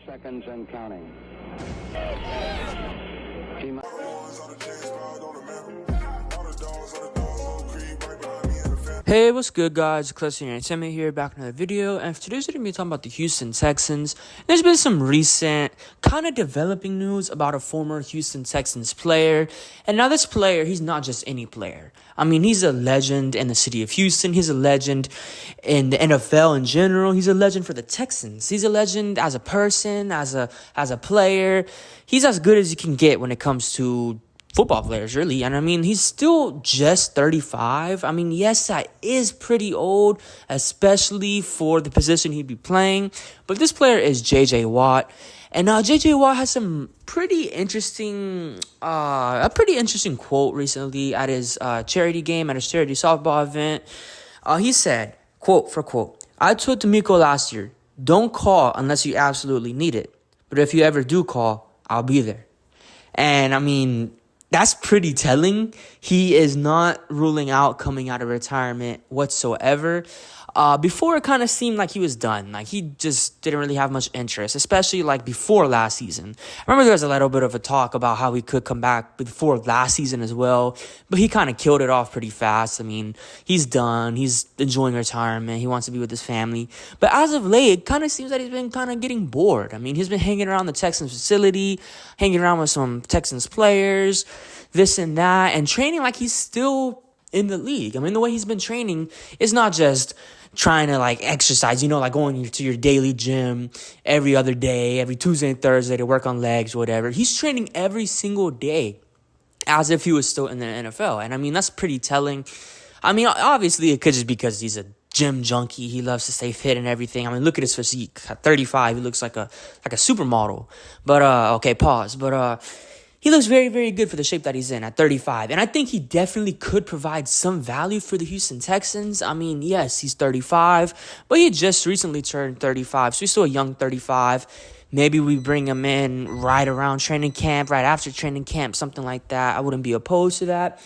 seconds and counting. Hey, what's good, guys? Essam here, back in another video, and for today's video, we're going to be talking about the Houston Texans. There's been some recent, kind of developing news about a former Houston Texans player, and now this player, he's not just any player. I mean, he's a legend in the city of Houston. He's a legend in the NFL in general. He's a legend for the Texans. He's a legend as a person, as a player. He's as good as you can get when it comes to football players, really. And I mean, he's still just 35. I mean, yes, that is pretty old, especially for the position he'd be playing. But this player is J.J. Watt. And J.J. Watt has some pretty interesting quote recently at his charity game, at his charity softball event. He said, quote for quote, "I told D'Amico last year, don't call unless you absolutely need it. But if you ever do call, I'll be there." And I mean, that's pretty telling. He is not ruling out coming out of retirement whatsoever. Before, it kind of seemed like he was done. Like, he just didn't really have much interest, especially like before last season. I remember there was a little bit of a talk about how he could come back before last season as well, but he kind of killed it off pretty fast. I mean, he's done. He's enjoying retirement. He wants to be with his family. But as of late, it kind of seems like he's been kind of getting bored. I mean, he's been hanging around the Texans facility, hanging around with some Texans players, this and that, and training like he's still in the league. I mean, the way he's been training is not just trying to like exercise, like going to your daily gym every other day, every Tuesday and Thursday to work on legs, whatever. He's training every single day as if he was still in the NFL. And I mean, that's pretty telling. I mean, obviously it could just be because he's a gym junkie. He loves to stay fit and everything. I mean, look at his physique. At 35, he looks like a supermodel. But okay, pause. But he looks very, very good for the shape that he's in at 35. And I think he definitely could provide some value for the Houston Texans. I mean, yes, he's 35, but he just recently turned 35, so he's still a young 35. Maybe we bring him in right around training camp, right after training camp, something like that. I wouldn't be opposed to that.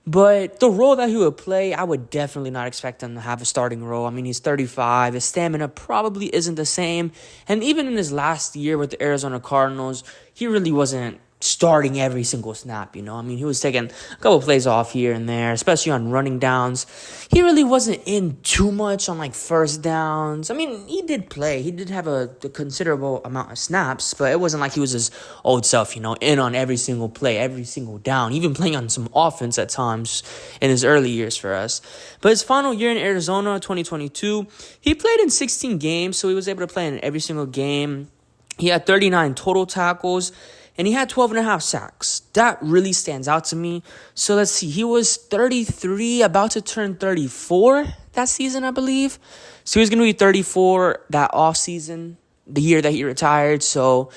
But the role that he would play, I would definitely not expect him to have a starting role. I mean, he's 35. His stamina probably isn't the same. And even in his last year with the Arizona Cardinals, he really wasn't starting every single snap, I mean, he was taking a couple plays off here and there, especially on running downs. He really wasn't in too much on like first downs. I mean, he did play. He did have a considerable amount of snaps, but it wasn't like he was his old self, in on every single play, every single down, even playing on some offense at times in his early years for us. But his final year in Arizona, 2022, he played in 16 games, so he was able to play in every single game. He had 39 total tackles, and he had 12 and a half sacks. That really stands out to me. So let's see. He was 33, about to turn 34 that season, I believe. So he was going to be 34 that offseason, the year that he retired. So,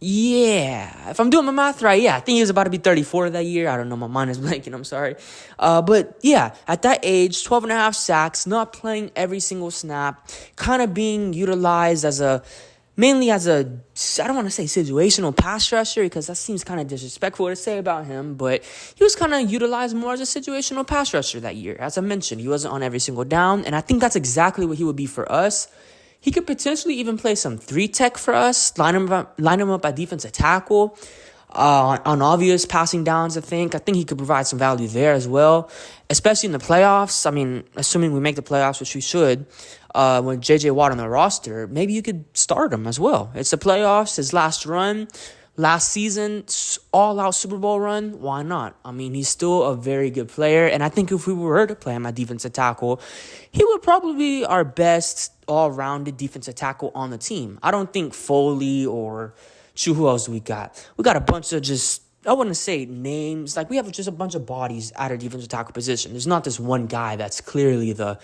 yeah. If I'm doing my math right, I think he was about to be 34 that year. I don't know. My mind is blanking. I'm sorry. But, yeah, at that age, 12 and a half sacks, not playing every single snap, kind of being utilized mainly as I don't want to say situational pass rusher because that seems kind of disrespectful to say about him, but he was kind of utilized more as a situational pass rusher that year. As I mentioned, he wasn't on every single down, and I think that's exactly what he would be for us. He could potentially even play some 3-tech for us, line him up at defensive tackle, on obvious passing downs, I think he could provide some value there as well, especially in the playoffs. I mean, assuming we make the playoffs, which we should, with J.J. Watt on the roster, maybe you could start him as well. It's the playoffs, his last run, last season, all-out Super Bowl run. Why not? I mean, he's still a very good player, and I think if we were to play him at defensive tackle, he would probably be our best all-rounded defensive tackle on the team. I don't think Foley or who else do we got? We got a bunch of I wouldn't say names. Like, we have just a bunch of bodies at our defensive tackle position. There's not this one guy that's clearly the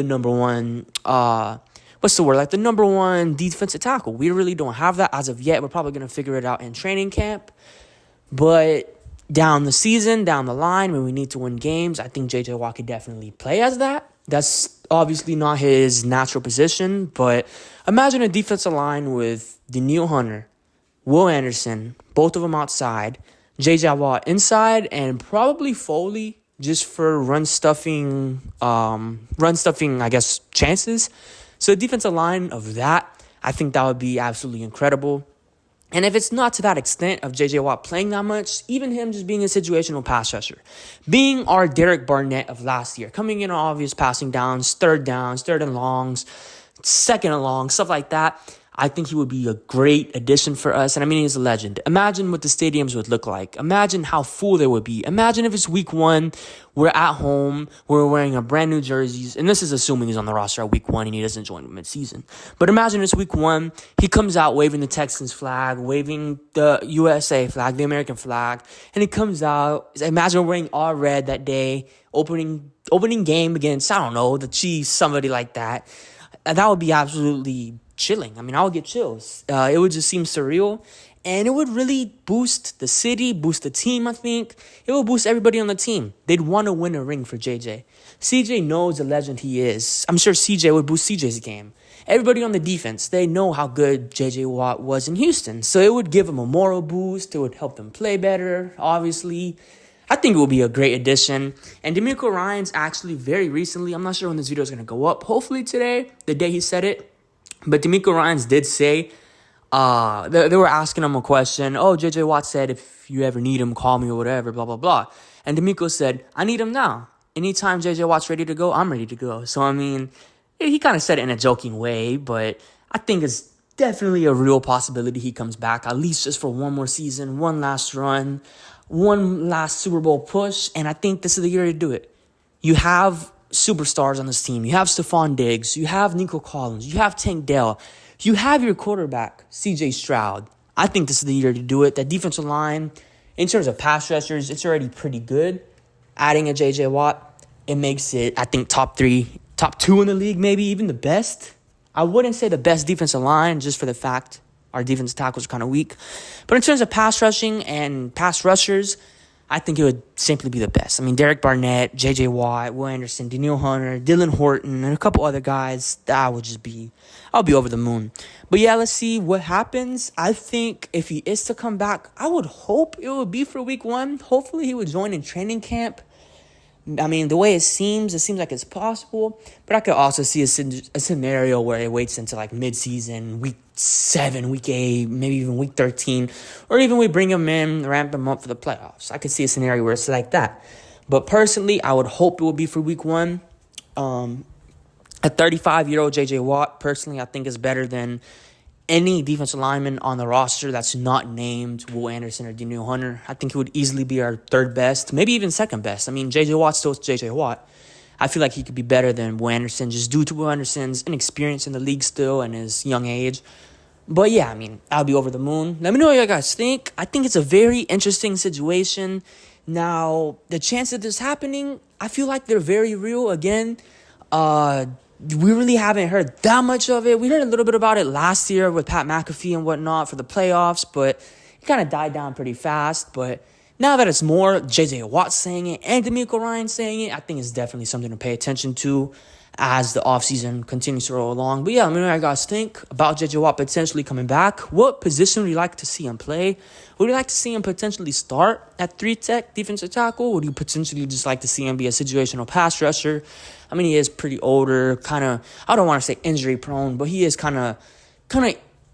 number one, the number one defensive tackle. We really don't have that as of yet. We're probably going to figure it out in training camp. But down the line, when we need to win games, I think J.J. Watt could definitely play as that. That's obviously not his natural position, but imagine a defensive line with Danielle Hunter, Will Anderson, both of them outside, J.J. Watt inside, and probably Foley just for run stuffing, I guess, chances. So a defensive line of that, I think that would be absolutely incredible. And if it's not to that extent of J.J. Watt playing that much, even him just being a situational pass rusher, being our Derek Barnett of last year, coming in on obvious passing downs, third and longs, second and long, stuff like that, I think he would be a great addition for us. And I mean, he's a legend. Imagine what the stadiums would look like. Imagine how full they would be. Imagine if it's week 1, we're at home, we're wearing our brand new jerseys. And this is assuming he's on the roster at week 1 and he doesn't join mid-season. But imagine it's week 1, he comes out waving the Texans flag, waving the USA flag, the American flag. And he comes out, imagine wearing all red that day, opening game against, I don't know, the Chiefs, somebody like that. That would be absolutely chilling. I mean, I would get chills. It would just seem surreal. And it would really boost the city, boost the team, I think. It would boost everybody on the team. They'd want to win a ring for JJ. CJ knows the legend he is. I'm sure CJ would boost CJ's game. Everybody on the defense, they know how good JJ Watt was in Houston. So it would give them a moral boost. It would help them play better, obviously. I think it will be a great addition. And DeMeco Ryans actually very recently, I'm not sure when this video is going to go up, hopefully today, the day he said it, but DeMeco Ryans did say, they were asking him a question. Oh, J.J. Watt said, if you ever need him, call me or whatever, blah, blah, blah. And DeMeco said, I need him now. Anytime J.J. Watt's ready to go, I'm ready to go. So, I mean, he kind of said it in a joking way, but I think it's definitely a real possibility he comes back, at least just for one more season, one last run, one last Super Bowl push, and I think this is the year to do it. You have superstars on this team. You have Stephon Diggs. You have Nico Collins. You have Tank Dell. You have your quarterback, C.J. Stroud. I think this is the year to do it. That defensive line, in terms of pass rushers, it's already pretty good. Adding a J.J. Watt, it makes it, I think, top 2 in the league, maybe even the best. I wouldn't say the best defensive line, just for the fact our defensive tackles are kind of weak. But in terms of pass rushing and pass rushers, I think it would simply be the best. I mean, Derek Barnett, J.J. Watt, Will Anderson, Danielle Hunter, Dylan Horton, and a couple other guys, I'll be over the moon. But yeah, let's see what happens. I think if he is to come back, I would hope it would be for week 1. Hopefully he would join in training camp. I mean, the way it seems like it's possible. But I could also see a scenario where it waits until like mid-season, week 7, week 8, maybe even week 13. Or even we bring him in, ramp him up for the playoffs. I could see a scenario where it's like that. But personally, I would hope it would be for week 1. A 35-year-old J.J. Watt, personally, I think is better than any defensive lineman on the roster that's not named Will Anderson or Danielle Hunter. I think he would easily be our third best, maybe even second best. I mean, J.J. Watt's still J.J. Watt. I feel like he could be better than Will Anderson just due to Will Anderson's inexperience in the league still and his young age. But yeah, I mean, I'll be over the moon. Let me know what you guys think. I think it's a very interesting situation. Now, the chance of this happening, I feel like they're very real. Again, we really haven't heard that much of it. We heard a little bit about it last year with Pat McAfee and whatnot for the playoffs, but it kind of died down pretty fast. But now that it's more J.J. Watt saying it and DeMeco Ryans saying it, I think it's definitely something to pay attention to as the offseason continues to roll along. But yeah, let me know what you guys think about J.J. Watt potentially coming back. What position would you like to see him play? Would you like to see him potentially start at 3-tech defensive tackle? Would you potentially just like to see him be a situational pass rusher? I mean, he is pretty older, kind of, I don't want to say injury prone, but he is kind of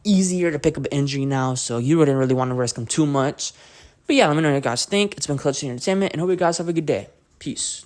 easier to pick up an injury now, so you wouldn't really want to risk him too much. But yeah, let me know what you guys think. It's been Clutch Entertainment, and hope you guys have a good day. Peace.